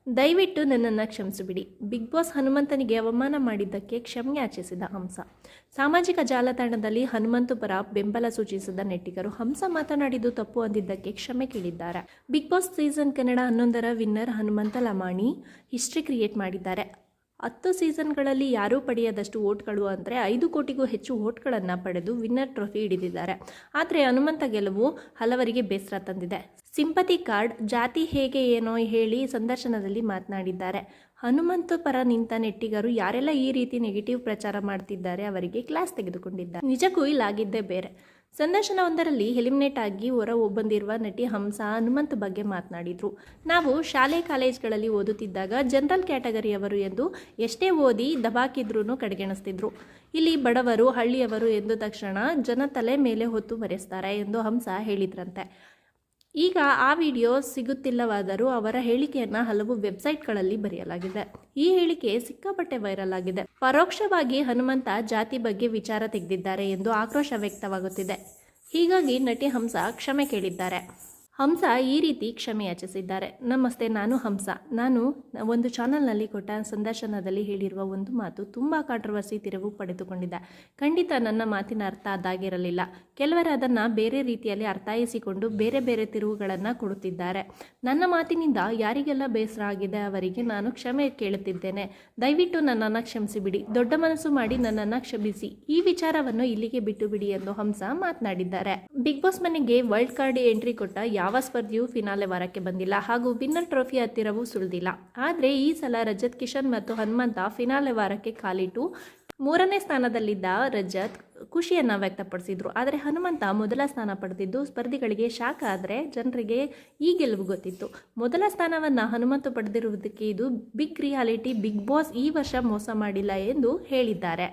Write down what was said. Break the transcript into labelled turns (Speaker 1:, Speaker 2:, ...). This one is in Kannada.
Speaker 1: ದಯವಿಟ್ಟು ನನ್ನನ್ನು ಕ್ಷಮಿಸಿಬಿಡಿ. ಬಿಗ್ ಬಾಸ್ ಹನುಮಂತನಿಗೆ ಅವಮಾನ ಮಾಡಿದ್ದಕ್ಕೆ ಕ್ಷಮೆ ಯಾಚಿಸಿದ ಹಂಸ. ಸಾಮಾಜಿಕ ಜಾಲತಾಣದಲ್ಲಿ ಹನುಮಂತು ಪರ ಬೆಂಬಲ ಸೂಚಿಸಿದ ನೆಟ್ಟಿಗರು ಹಂಸ ಮಾತನಾಡಿದ್ದು ತಪ್ಪು ಅಂದಿದ್ದಕ್ಕೆ ಕ್ಷಮೆ ಕೇಳಿದ್ದಾರೆ. ಬಿಗ್ ಬಾಸ್ ಸೀಸನ್ ಕನ್ನಡ 11ರ winner Hanumantha Lamani history create ಮಾಡಿದ್ದಾರೆ. 10 ಸೀಸನ್ಗಳಲ್ಲಿ ಯಾರೂ ಪಡೆಯದಷ್ಟು ವೋಟ್ಗಳು ಅಂದರೆ 5 ಕೋಟಿಗೂ ಹೆಚ್ಚು ವೋಟ್ಗಳನ್ನು ಪಡೆದು ವಿನ್ನರ್ ಟ್ರೋಫಿ ಹಿಡಿದಿದ್ದಾರೆ. ಆದರೆ ಹನುಮಂತ ಗೆಲುವು ಹಲವರಿಗೆ ಬೇಸರ ತಂದಿದೆ. ಸಿಂಪತಿ ಕಾರ್ಡ್, ಜಾತಿ ಹೇಗೆ ಏನೋ ಹೇಳಿ ಸಂದರ್ಶನದಲ್ಲಿ ಮಾತನಾಡಿದ್ದಾರೆ. ಹನುಮಂತು ಪರ ನಿಂತ ನೆಟ್ಟಿಗರು ಯಾರೆಲ್ಲ ಈ ರೀತಿ ನೆಗೆಟಿವ್ ಪ್ರಚಾರ ಮಾಡ್ತಿದ್ದಾರೆ ಅವರಿಗೆ ಕ್ಲಾಸ್ ತೆಗೆದುಕೊಂಡಿದ್ದಾರೆ. ನಿಜಕ್ಕೂ ಇಲ್ಲಾಗಿದ್ದೇ ಬೇರೆ. ಸಂದರ್ಶನವೊಂದರಲ್ಲಿ ಎಲಿಮಿನೇಟ್ ಆಗಿ ಬಂದಿರುವ ನಟಿ ಹಂಸ ಹನುಮಂತ್ ಬಗ್ಗೆ ಮಾತನಾಡಿದರು. ನಾವು ಶಾಲೆ ಕಾಲೇಜ್ಗಳಲ್ಲಿ ಓದುತ್ತಿದ್ದಾಗ ಜನರಲ್ ಕ್ಯಾಟಗರಿಯವರು ಎಂದು ಎಷ್ಟೇ ಓದಿ ದಬಾಕಿದ್ರೂ ಕಡೆಗಣಿಸ್ತಿದ್ರು. ಇಲ್ಲಿ ಬಡವರು, ಹಳ್ಳಿಯವರು ಎಂದು ತಕ್ಷಣ ಜನ ತಲೆ ಮೇಲೆ ಹೊತ್ತು ಮರೆಸ್ತಾರೆ ಎಂದು ಹಂಸ ಹೇಳಿದ್ರಂತೆ. ಈಗ ಆ ವಿಡಿಯೋ ಸಿಗುತ್ತಿಲ್ಲವಾದರೂ ಅವರ ಹೇಳಿಕೆಯನ್ನು ಹಲವು ವೆಬ್ಸೈಟ್ಗಳಲ್ಲಿ ಬರೆಯಲಾಗಿದೆ. ಈ ಹೇಳಿಕೆ ಸಿಕ್ಕಾಪಟ್ಟೆ ವೈರಲ್ ಆಗಿದೆ. ಪರೋಕ್ಷವಾಗಿ ಹನುಮಂತ ಜಾತಿ ಬಗ್ಗೆ ವಿಚಾರ ತೆಗೆದಿದ್ದಾರೆ ಎಂದು ಆಕ್ರೋಶ ವ್ಯಕ್ತವಾಗುತ್ತಿದೆ. ಹೀಗಾಗಿ ನಟಿ ಹಂಸ ಕ್ಷಮೆ ಕೇಳಿದ್ದಾರೆ. ಹಂಸ ಈ ರೀತಿ ಕ್ಷಮೆ ಯಾಚಿಸಿದ್ದಾರೆ. ನಮಸ್ತೆ, ನಾನು ಹಂಸ. ನಾನು ಒಂದು ಚಾನಲ್ನಲ್ಲಿ ಕೊಟ್ಟ ಸಂದರ್ಶನದಲ್ಲಿ ಹೇಳಿರುವ ಒಂದು ಮಾತು ತುಂಬ ಕಾಂಟ್ರವರ್ಸಿ ತಿರುವು ಪಡೆದುಕೊಂಡಿದೆ. ಖಂಡಿತ ನನ್ನ ಮಾತಿನ ಅರ್ಥ ಅದಾಗಿರಲಿಲ್ಲ. ಕೆಲವರು ಅದನ್ನು ಬೇರೆ ರೀತಿಯಲ್ಲಿ ಅರ್ಥೈಸಿಕೊಂಡು ಬೇರೆ ಬೇರೆ ತಿರುವುಗಳನ್ನು ಕೊಡುತ್ತಿದ್ದಾರೆ. ನನ್ನ ಮಾತಿನಿಂದ ಯಾರಿಗೆಲ್ಲ ಬೇಸರ ಆಗಿದೆ ಅವರಿಗೆ ನಾನು ಕ್ಷಮೆ ಕೇಳುತ್ತಿದ್ದೇನೆ. ದಯವಿಟ್ಟು ನನ್ನನ್ನು ಕ್ಷಮಿಸಿಬಿಡಿ. ದೊಡ್ಡ ಮನಸ್ಸು ಮಾಡಿ ನನ್ನನ್ನು ಕ್ಷಮಿಸಿ. ಈ ವಿಚಾರವನ್ನು ಇಲ್ಲಿಗೆ ಬಿಟ್ಟು ಬಿಡಿ ಎಂದು ಹಂಸ ಮಾತನಾಡಿದ್ದಾರೆ. ಬಿಗ್ ಬಾಸ್ ಮನೆಗೆ ವೈಲ್ಡ್ ಕಾರ್ಡ್ ಎಂಟ್ರಿ ಕೊಟ್ಟ ಯಾವ ಸ್ಪರ್ಧಿಯೂ ಫಿನಾಲೆ ವಾರಕ್ಕೆ ಬಂದಿಲ್ಲ ಹಾಗೂ ವಿನ್ನರ್ ಟ್ರೋಫಿ ಹತ್ತಿರವೂ ಸುಳಿದಿಲ್ಲ. ಆದರೆ ಈ ಸಲ ರಜತ್, ಕಿಶನ್ ಮತ್ತು ಹನುಮಂತ ಫಿನಾಲೆ ವಾರಕ್ಕೆ ಕಾಲಿಟ್ಟು 3ನೇ ಸ್ಥಾನದಲ್ಲಿದ್ದ ರಜತ್ ಖುಷಿಯನ್ನು ವ್ಯಕ್ತಪಡಿಸಿದ್ರು. ಆದರೆ ಹನುಮಂತ ಮೊದಲ ಸ್ಥಾನ ಪಡೆದಿದ್ದು ಸ್ಪರ್ಧಿಗಳಿಗೆ ಶಾಕ್. ಆದರೆ ಜನರಿಗೆ ಈ ಗೆಲುವು ಗೊತ್ತಿತ್ತು. ಮೊದಲ ಸ್ಥಾನವನ್ನು ಹನುಮಂತ ಪಡೆದಿರುವುದಕ್ಕೆ ಇದು ಬಿಗ್ ರಿಯಾಲಿಟಿ. ಬಿಗ್ ಬಾಸ್ ಈ ವರ್ಷ ಮೋಸ ಮಾಡಿಲ್ಲ ಎಂದು ಹೇಳಿದ್ದಾರೆ.